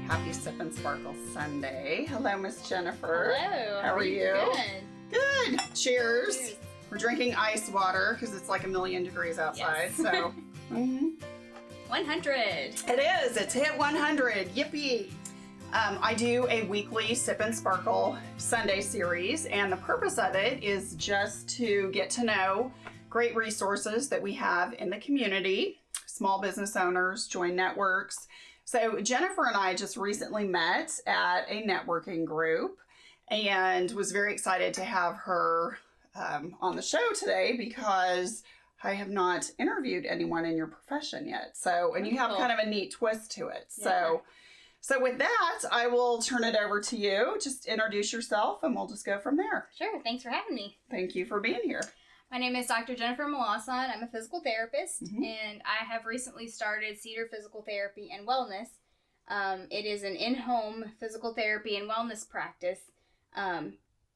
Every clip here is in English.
Happy Sip and Sparkle Sunday. Hello, Miss Jennifer. Hello. How are you? Good. Good. Cheers. Cheers. We're drinking ice water because it's like 1,000,000 degrees outside. Yes. So, 100. It is. It's hit 100. Yippee. I do a weekly Sip and Sparkle Sunday series, and the purpose of it is just to get to know great resources that we have in the community, small business owners, join networks. So Jennifer and I just recently met at a networking group and was very excited to have her on the show today because I have not interviewed anyone in your profession yet. So, and you have kind of a neat twist to it. Yeah. So with that, I will turn it over to you. Just introduce yourself and we'll just go from there. Sure. Thanks for having me. Thank you for being here. My name is Dr. Jennifer Melancon. I'm a physical therapist, Mhm. and I have recently started Cedar Physical Therapy and Wellness. It is an in-home physical therapy and wellness practice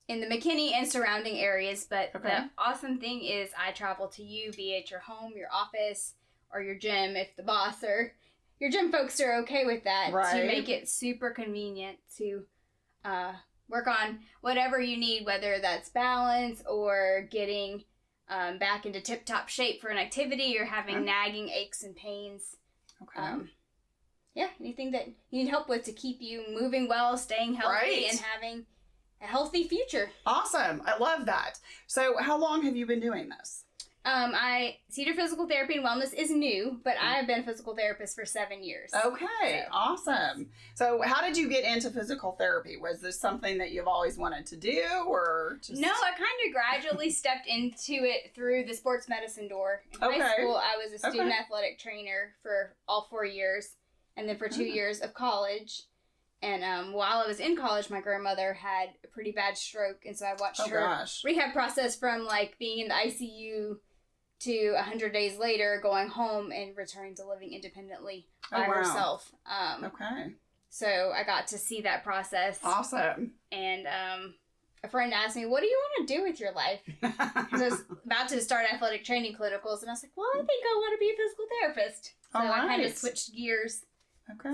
in the McKinney and surrounding areas. But the awesome thing is I travel to you, be it your home, your office, or your gym if the boss or your gym folks are okay with that, to make it super convenient to work on whatever you need, whether that's balance or getting back into tip-top shape for an activity or having nagging aches and pains. Anything that you need help with to keep you moving well, staying healthy, and having a healthy future. Awesome. I love that. So how long have you been doing this? Cedar Physical Therapy and Wellness is new, but I have been a physical therapist for 7 years. Okay, awesome. So how did you get into physical therapy? Was this something that you've always wanted to do, or just... No, I kind of gradually stepped into it through the sports medicine door. In high school, I was a student athletic trainer for all 4 years, and then for 2 years of college. And while I was in college, my grandmother had a pretty bad stroke, and so I watched her rehab process from like being in the ICU to 100 days later going home and returning to living independently by herself. So I got to see that process. Awesome. And a friend asked me, what do you want to do with your life? Because I was about to start athletic training clinicals, and I was like, well, I think I want to be a physical therapist. So I kind of switched gears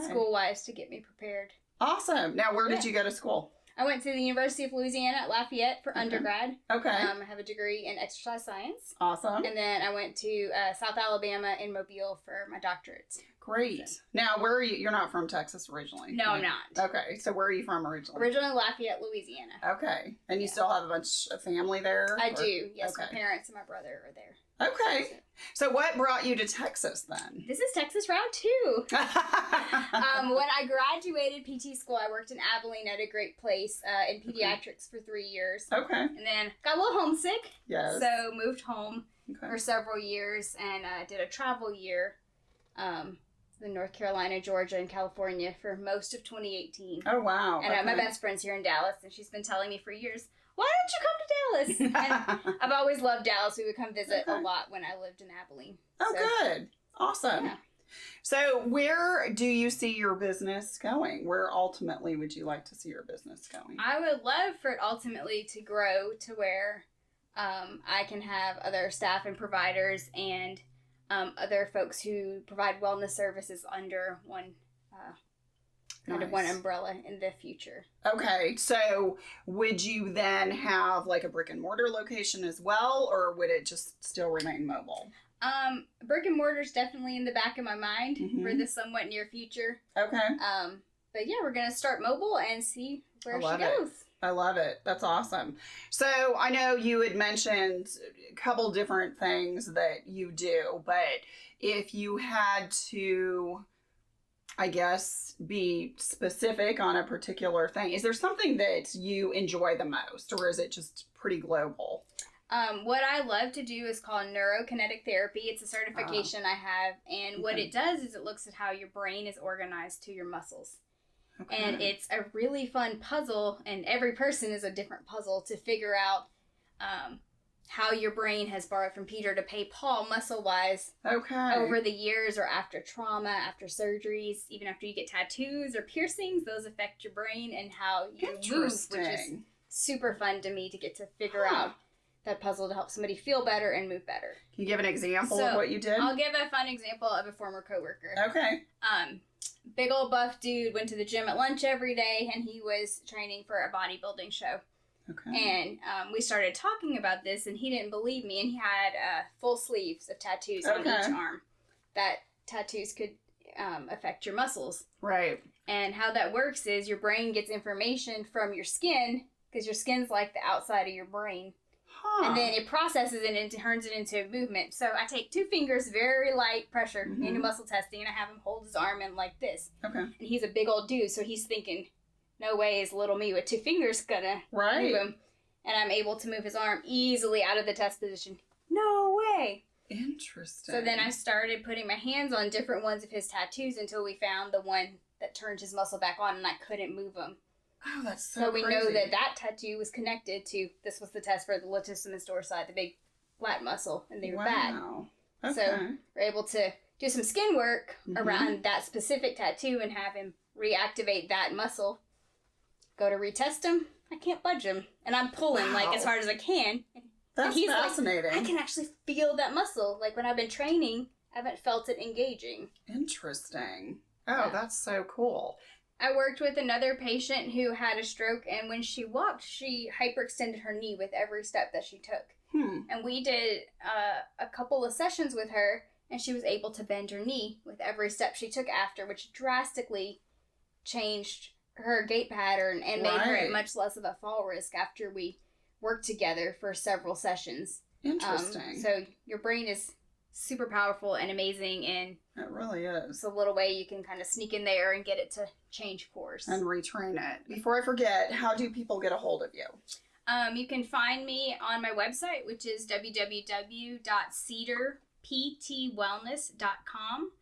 school-wise to get me prepared. Awesome. Now, where did you go to school? I went to the University of Louisiana at Lafayette for undergrad. I have a degree in exercise science. Awesome. And then I went to South Alabama in Mobile for my doctorate. Great. So. Now, where are you? You're not from Texas originally. No, I'm not. Okay. So where are you from originally? Originally Lafayette, Louisiana. Okay. And you still have a bunch of family there? I do. Yes, my parents and my brother are there. Okay. So what brought you to Texas then? This is Texas Route 2. When I graduated PT school, I worked in Abilene at a great place in pediatrics for 3 years. Okay. And then got a little homesick. Yes. So moved home for several years and did a travel year in North Carolina, Georgia, and California for most of 2018. Oh, wow. And my best friend's here in Dallas, and she's been telling me for years, why don't you come to Dallas? And I've always loved Dallas. We would come visit a lot when I lived in Abilene. Oh, good. Awesome. Yeah. So where do you see your business going? Where ultimately would you like to see your business going? I would love for it ultimately to grow to where I can have other staff and providers and other folks who provide wellness services under one one umbrella in the future. Okay, so would you then have like a brick and mortar location as well, or would it just still remain mobile? Brick and mortar is definitely in the back of my mind for the somewhat near future. Okay. But yeah, we're gonna start mobile and see where she goes. I love it. That's awesome. So I know you had mentioned a couple different things that you do, but if you had to, I guess, be specific on a particular thing, is there something that you enjoy the most, or is it just pretty global? What I love to do is called neurokinetic therapy. It's a certification I have, and what it does is it looks at how your brain is organized to your muscles. Okay. And it's a really fun puzzle, and every person is a different puzzle to figure out how your brain has borrowed from Peter to pay Paul muscle-wise over the years, or after trauma, after surgeries, even after you get tattoos or piercings. Those affect your brain and how you move, which is super fun to me to get to figure out that puzzle to help somebody feel better and move better. Can you give an example of what you did? I'll give a fun example of a former coworker. Okay. Big old buff dude, went to the gym at lunch every day, and he was training for a bodybuilding show. Okay. And we started talking about this, and he didn't believe me, and he had full sleeves of tattoos on each arm. That tattoos could affect your muscles. Right. And how that works is your brain gets information from your skin, because your skin's like the outside of your brain. Huh. And then it processes it and turns it into movement. So I take 2 fingers, very light pressure into muscle testing, and I have him hold his arm in like this. Okay. And he's a big old dude, so he's thinking, no way is little me with 2 fingers gonna move him. And I'm able to move his arm easily out of the test position. No way. Interesting. So then I started putting my hands on different ones of his tattoos until we found the one that turned his muscle back on, and I couldn't move him. Oh, that's so we know that tattoo was connected to, this was the test for the latissimus dorsi, the big flat muscle, and they were bad. Okay. So we're able to do some skin work around that specific tattoo and have him reactivate that muscle. Go to retest him, I can't budge him. And I'm pulling like as hard as I can. That's he's fascinating. Like, I can actually feel that muscle. Like when I've been training, I haven't felt it engaging. Interesting. Oh, that's so cool. I worked with another patient who had a stroke, and when she walked, she hyperextended her knee with every step that she took. And we did a couple of sessions with her, and she was able to bend her knee with every step she took after, which drastically changed her gait pattern and made her at much less of a fall risk after we worked together for several sessions. Interesting. So your brain is super powerful and amazing, and it really is. It's a little way you can kind of sneak in there and get it to change course. And retrain it. Before I forget, how do people get a hold of you? You can find me on my website, which is www.cedarptwellness.com,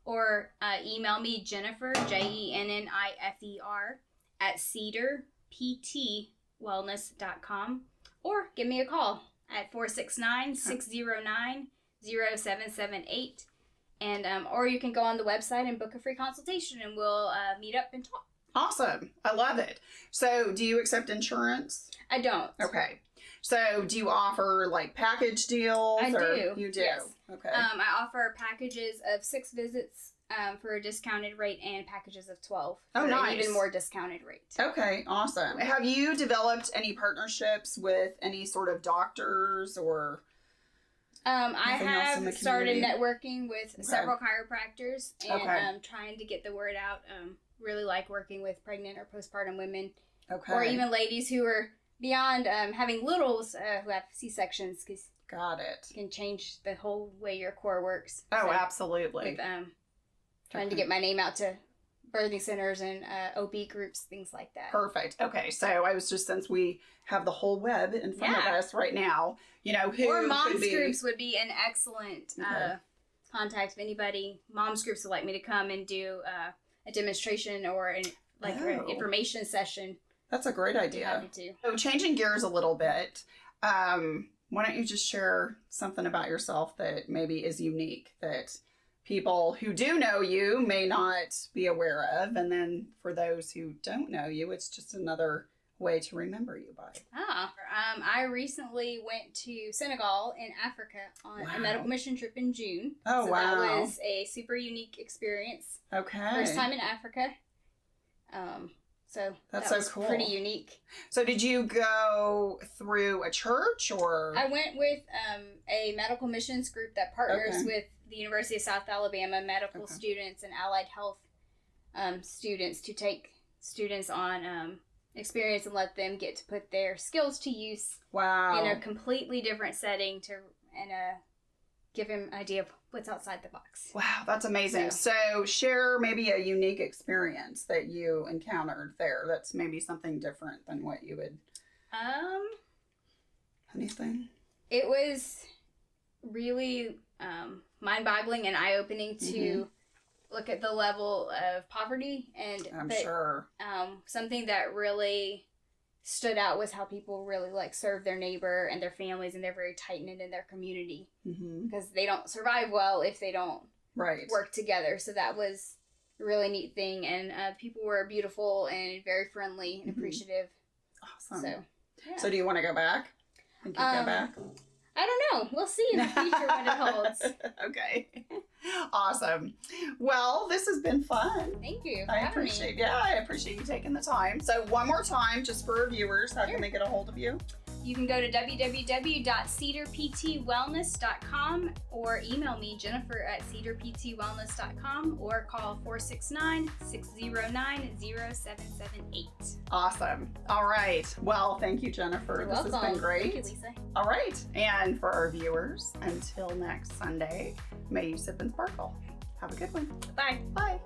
or email me Jennifer, JENNIFER, at cedarptwellness.com, or give me a call at 469-609-0778. And or you can go on the website and book a free consultation, and we'll meet up and talk. Awesome. I love it. So do you accept insurance? I don't. Okay. So do you offer like package deals? I do. You do? Yes. Okay. I offer packages of 6 visits for a discounted rate, and packages of 12 for nice. an even more discounted rate. Okay, awesome. Have you developed any partnerships with any sort of doctors or... I have started networking with several chiropractors and trying to get the word out. Really like working with pregnant or postpartum women, or even ladies who are beyond having littles who have C-sections, because it can change the whole way your core works. Oh, so, absolutely. With trying to get my name out to birthing centers and OB groups, things like that. Perfect. Okay, so I was just, since we have the whole web in front of us right now, you know, who or moms groups would be an excellent contact. If anybody, moms groups would like me to come and do a demonstration or an information session. That's a great idea. Happy to. So changing gears a little bit, why don't you just share something about yourself that maybe is unique, that people who do know you may not be aware of, and then for those who don't know you, it's just another way to remember you by. I recently went to Senegal in Africa on a medical mission trip in June. Oh, so wow. That was a super unique experience. Okay. First time in Africa. So that's that was so cool. Pretty unique. So did you go through a church or? I went with a medical missions group that partners with the University of South Alabama medical students and allied health students to take students on experience and let them get to put their skills to use. Wow. In a completely different setting give him an idea of what's outside the box. Wow, that's amazing. So share maybe a unique experience that you encountered there. That's maybe something different than what you would. Anything? It was really mind-boggling and eye-opening to look at the level of poverty, and I'm sure. Something that really stood out was how people really like serve their neighbor and their families, and they're very tight-knit in their community because they don't survive well if they don't work together. So that was a really neat thing, and people were beautiful and very friendly and appreciative. Awesome. So, So do you want to go back? Think you go back? I don't know. We'll see in the future what it holds. Okay. Awesome. Well, this has been fun. Thank you for I having appreciate me. I appreciate you taking the time. So one more time, just for our viewers, how Sure. can they get a hold of you? You can go to www.cedarptwellness.com or email me, Jennifer@cedarptwellness.com, or call 469-609-0778. Awesome. All right. Well, thank you, Jennifer. You're This welcome. has been great. Thank you, Lisa. All right. And for our viewers, until next Sunday, may you sip and sparkle. Have a good one. Bye. Bye.